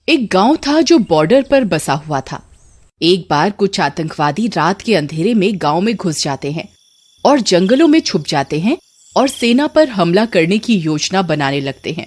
एक गांव था जो बॉर्डर पर बसा हुआ था। एक बार कुछ आतंकवादी रात के अंधेरे में गांव में घुस जाते हैं और जंगलों में छुप जाते हैं और सेना पर हमला करने की योजना बनाने लगते हैं।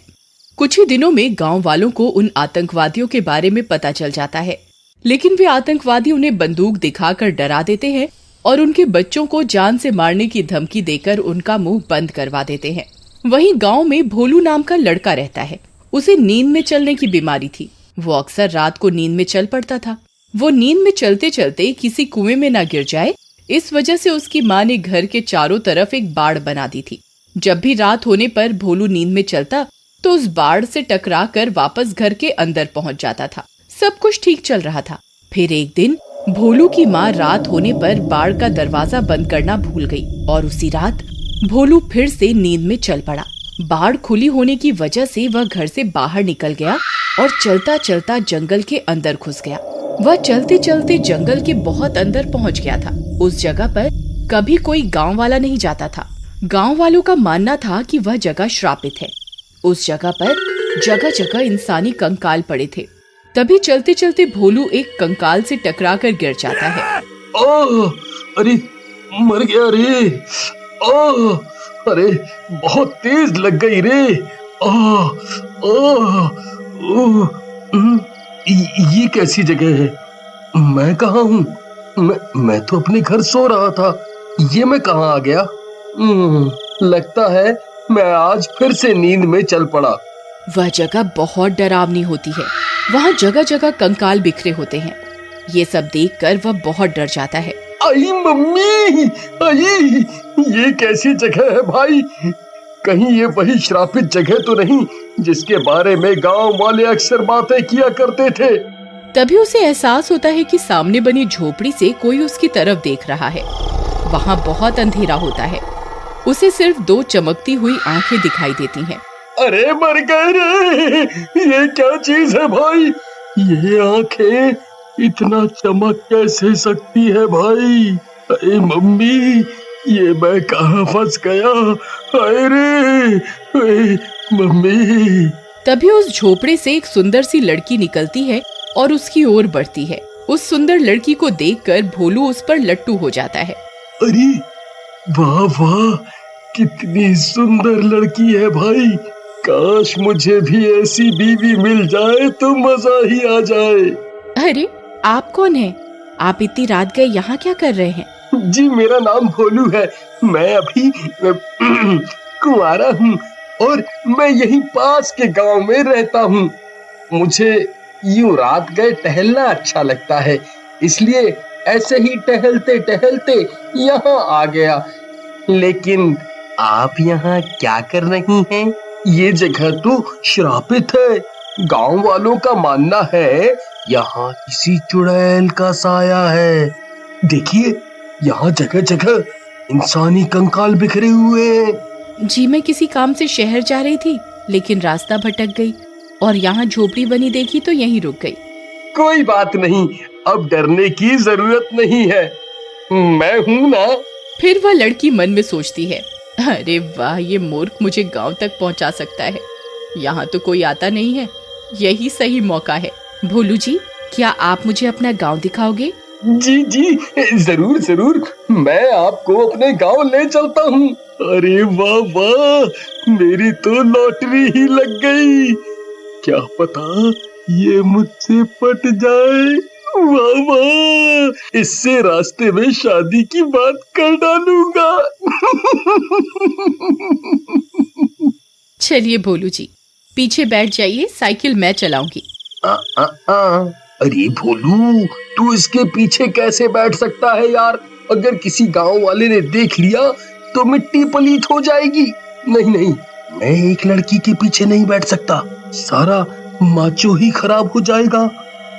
कुछ ही दिनों में गांव वालों को उन आतंकवादियों के बारे में पता चल जाता है, लेकिन वे आतंकवादी उन्हें बंदूक दिखाकर डरा देते हैं और उनके बच्चों को जान से मारने की धमकी देकर उनका मुंह बंद करवा देते हैं। वहीं गांव में भोलू नाम का लड़का रहता है। उसे नींद में चलने की बीमारी थी। वो अक्सर रात को नींद में चल पड़ता था। वो नींद में चलते चलते किसी कुएं में न गिर जाए, इस वजह से उसकी माँ ने घर के चारों तरफ एक बाड़ बना दी थी। जब भी रात होने पर भोलू नींद में चलता तो उस बाड़ से टकरा कर वापस घर के अंदर पहुंच जाता था। सब कुछ ठीक चल रहा था। फिर एक दिन भोलू की माँ रात होने पर बाड़ का दरवाजा बंद करना भूल गई और उसी रात भोलू फिर से नींद में चल पड़ा। बाड़ खुली होने की वजह से वह घर से बाहर निकल गया और चलता चलता जंगल के अंदर घुस गया। वह चलते चलते जंगल के बहुत अंदर पहुंच गया था। उस जगह पर कभी कोई गांव वाला नहीं जाता था। गांव वालों का मानना था कि वह जगह श्रापित है। उस जगह पर जगह जगह इंसानी कंकाल पड़े थे। तभी चलते चलते भोलू एक कंकाल से टकराकर गिर जाता है। ओह, अरे मर गया रे। ओह, अरे बहुत तेज लग गई रे। ओह, ओह, ओह, ये कैसी जगह है? मैं कहाँ हूँ? मैं तो अपने घर सो रहा था। ये मैं कहाँ आ गया? लगता है मैं आज फिर से नींद में चल पड़ा। वह जगह बहुत डरावनी होती है। वहाँ जगह जगह कंकाल बिखरे होते हैं। ये सब देखकर वह बहुत डर जाता है। आई मम्मी, आई, ये कैसी जगह है भाई? कहीं ये वही श्रापित जगह तो नहीं जिसके बारे में गांव वाले अक्सर बातें किया करते थे? तभी उसे एहसास होता है कि सामने बनी झोपड़ी से कोई उसकी तरफ देख रहा है। वहाँ बहुत अंधेरा होता है। उसे सिर्फ दो चमकती हुई आंखें दिखाई देती हैं। अरे मर गए रे! ये क्या चीज है भाई? ये आंखें इतना चमक कैसे सकती है भाई? अरे मम्मी, ये मैं कहाँ फंस गया? अरे मम्मी! तभी उस झोपड़े से एक सुंदर सी लड़की निकलती है और उसकी ओर बढ़ती है। उस सुंदर लड़की को देखकर भोलू उस पर लट्टू हो जाता है। अरे वाह वाह, कितनी सुंदर लड़की है भाई। काश मुझे भी ऐसी बीवी मिल जाए तो मजा ही आ जाए। अरे आप कौन हैं? आप इतनी रात गए यहाँ क्या कर रहे हैं? जी मेरा नाम भोलू है। मैं अभी कुंवारा हूँ और मैं यहीं पास के गांव में रहता हूँ। मुझे यूं रात गए टहलना अच्छा लगता है, इसलिए ऐसे ही टहलते टहलते यहाँ आ गया। लेकिन आप यहाँ क्या कर रही हैं? ये जगह तो श्रापित है। गांव वालों का मानना है यहाँ किसी चुड़ैल का साया है। देखिए, यहाँ जगह जगह इंसानी कंकाल बिखरे हुए हैं। जी मैं किसी काम से शहर जा रही थी, लेकिन रास्ता भटक गई और यहाँ झोपड़ी बनी देखी तो यहीं रुक गई। कोई बात नहीं, अब डरने की जरूरत नहीं है, मैं हूँ ना। फिर वह लड़की मन में सोचती है, अरे वाह, ये मूर्ख मुझे गांव तक पहुंचा सकता है। यहाँ तो कोई आता नहीं है, यही सही मौका है। भोलू जी, क्या आप मुझे अपना गांव दिखाओगे? जी जी, जरूर जरूर, मैं आपको अपने गांव ले चलता हूँ। अरे वाह वाह, मेरी तो लॉटरी ही लग गई। क्या पता ये मुझसे पट जाए। वाह वाह, इससे रास्ते में शादी की बात कर डालूंगा। चलिए भोलू जी, पीछे बैठ जाइए, साइकिल मैं चलाऊंगी। अरे भोलू, तू इसके पीछे कैसे बैठ सकता है यार? अगर किसी गांव वाले ने देख लिया तो मिट्टी पलीत हो जाएगी। नहीं नहीं, मैं एक लड़की के पीछे नहीं बैठ सकता, सारा माचो ही खराब हो जाएगा।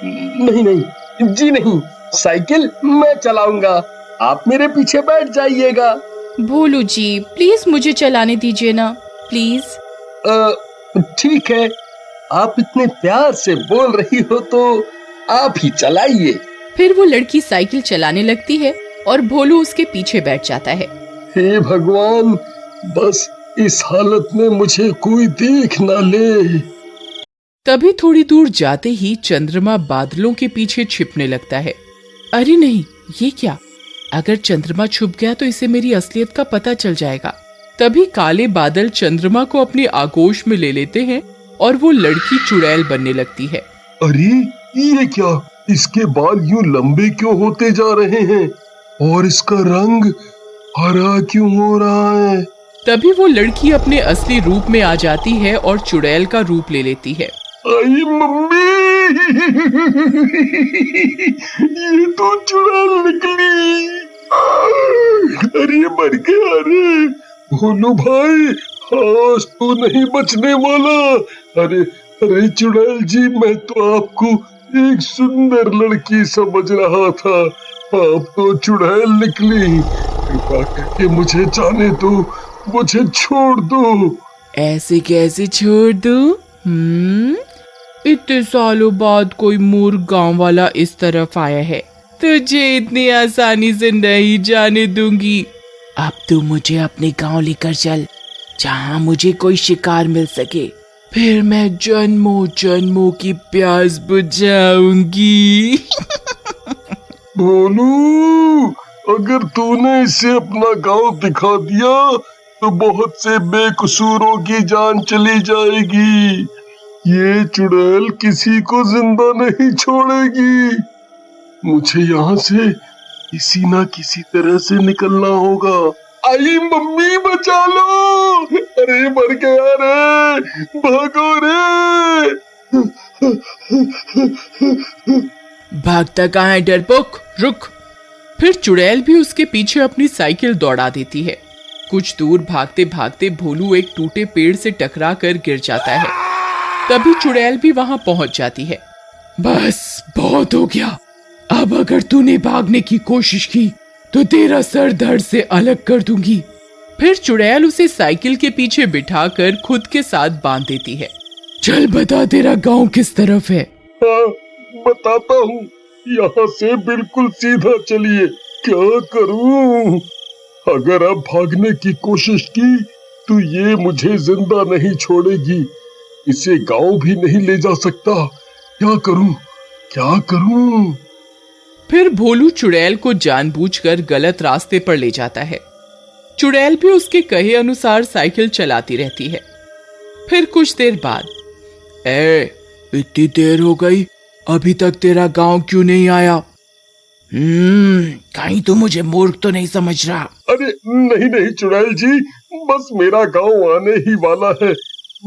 नहीं नहीं जी नहीं, साइकिल मैं चलाऊंगा, आप मेरे पीछे बैठ जाइएगा। भोलू जी प्लीज मुझे चलाने दीजिए ना, प्लीज। ठीक है, आप इतने प्यार से बोल रही हो तो आप ही चलाइए। फिर वो लड़की साइकिल चलाने लगती है और भोलू उसके पीछे बैठ जाता है। हे भगवान, बस इस हालत में मुझे कोई देख ना ले। तभी थोड़ी दूर जाते ही चंद्रमा बादलों के पीछे छिपने लगता है। अरे नहीं, ये क्या? अगर चंद्रमा छुप गया तो इसे मेरी असलियत का पता चल जाएगा। तभी काले बादल चंद्रमा को अपनी आगोश में ले लेते हैं और वो लड़की चुड़ैल बनने लगती है। अरे ये क्या? इसके बाल यूं लंबे क्यों होते जा रहे हैं और इसका रंग हरा क्यों हो रहा है? तभी वो लड़की अपने असली रूप में आ जाती है और चुड़ैल का रूप ले लेती है। आई मम्मी, ये तो चुड़ैल निकली। अरे मर गया रे भोलू भाई, आज तो नहीं बचने वाला। अरे अरे चुड़ैल जी, मैं तो आपको एक सुंदर लड़की समझ रहा था, आप तो चुड़ैल निकली। कृपा करके मुझे जाने दो, मुझे छोड़ दो। ऐसे कैसे छोड़ दूं? इतने सालों बाद कोई मूर्ख गांव वाला इस तरफ आया है, तुझे इतनी आसानी से नहीं जाने दूंगी। अब तू मुझे अपने गांव लेकर चल, जहां मुझे कोई शिकार मिल सके, फिर मैं जन्मों जन्मों की प्यास बुझाऊंगी। भोलू, अगर तूने इसे अपना गांव दिखा दिया तो बहुत से बेकसूरों की जान चली जाएगी। ये चुड़ैल किसी को जिंदा नहीं छोड़ेगी। मुझे यहाँ से किसी ना किसी तरह से निकलना होगा। आई मम्मी, बचा लो। अरे मर गया रे, भागो रे। भागता कहाँ है डरपोक, रुक। फिर चुड़ैल भी उसके पीछे अपनी साइकिल दौड़ा देती है। कुछ दूर भागते भागते भोलू एक टूटे पेड़ से टकरा कर गिर जाता है। तभी चुड़ैल भी वहां पहुंच जाती है। बस बहुत हो गया, अब अगर तूने भागने की कोशिश की तो तेरा सर धड़ से अलग कर दूंगी। फिर चुड़ैल उसे साइकिल के पीछे बिठाकर खुद के साथ बांध देती है। चल बता, तेरा गांव किस तरफ है? हाँ, बताता हूँ। यहाँ से बिल्कुल सीधा चलिए। क्या करूँ? अगर अब भागने की कोशिश की तो ये मुझे जिंदा नहीं छोड़ेगी। इसे गांव भी नहीं ले जा सकता। क्या करूँ, क्या करूँ? फिर भोलू चुड़ैल को जानबूझकर गलत रास्ते पर ले जाता है। चुड़ैल भी उसके कहे अनुसार साइकिल चलाती रहती है। फिर कुछ देर बाद, इतनी देर हो गई, अभी तक तेरा गांव क्यों नहीं आया? कहीं तू मुझे मूर्ख तो नहीं समझ रहा? अरे नहीं नहीं चुड़ैल जी, बस मेरा गांव आने ही वाला है,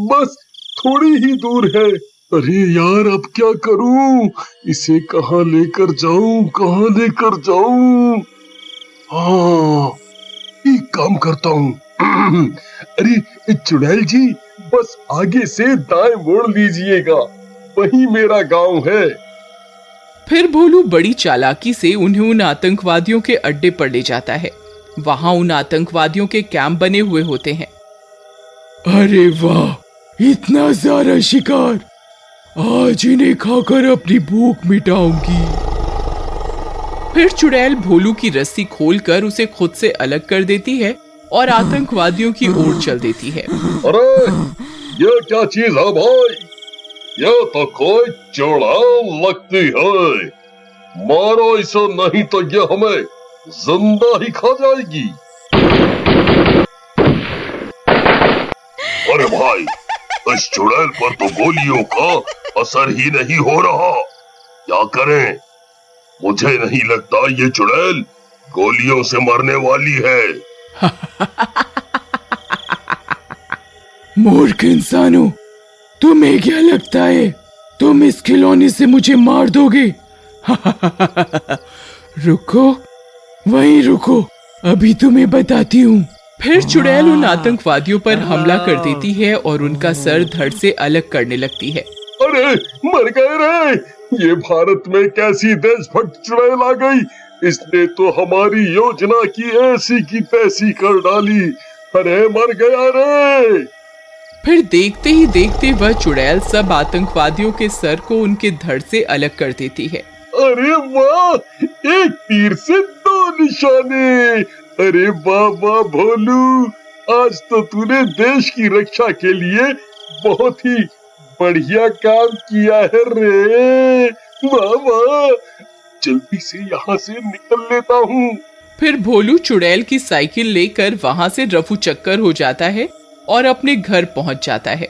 बस थोड़ी ही दूर है। अरे यार, अब क्या करूं? इसे कहाँ लेकर जाऊं, कहाँ लेकर जाऊं? हाँ, एक काम करता हूँ। अरे चुड़ैल जी, बस आगे से दाएं मोड़ लीजिएगा, वही मेरा गांव है। फिर भोलू बड़ी चालाकी से उन्हें उन आतंकवादियों के अड्डे पर ले जाता है। वहां उन आतंकवादियों के कैंप बने हुए होते हैं। अरे वाह, इतना सारा शिकार! आज इन्हें खाकर अपनी भूख मिटाऊंगी। फिर चुड़ैल भोलू की रस्सी खोलकर उसे खुद से अलग कर देती है और आतंकवादियों की ओर चल देती है। अरे ये क्या चीज है भाई? ये तो कोई चुड़ैल लगती है। मारो इसे, नहीं तो ये हमें जिंदा ही खा जाएगी। अरे भाई, इस चुड़ैल पर तो गोलियों का असर ही नहीं हो रहा। क्या करें? मुझे नहीं लगता ये चुड़ैल गोलियों से मरने वाली है। मूर्ख इंसानों, तुम्हें क्या लगता है तुम इस खिलौने से मुझे मार दोगे? रुको, वहीं रुको, अभी तुम्हें बताती हूँ। फिर चुड़ैल उन आतंकवादियों पर हमला कर देती है और उनका सर धड़ से अलग करने लगती है। अरे मर गए रे! ये भारत में कैसी देशभक्त चुड़ैल आ गई! इसने तो हमारी योजना की ऐसी की तैसी कर डाली। अरे मर गया रे! फिर देखते ही देखते वह चुड़ैल सब आतंकवादियों के सर को उनके धड़ से अलग कर देती है। अरे वाह, एक तीर से दो निशाने! अरे वाह वाह भोलू, आज तो तूने देश की रक्षा के लिए बहुत ही बढ़िया काम किया है रे। वाह, जल्दी से यहाँ से निकल लेता हूँ। फिर भोलू चुड़ैल की साइकिल लेकर वहां से रफू चक्कर हो जाता है और अपने घर पहुंच जाता है।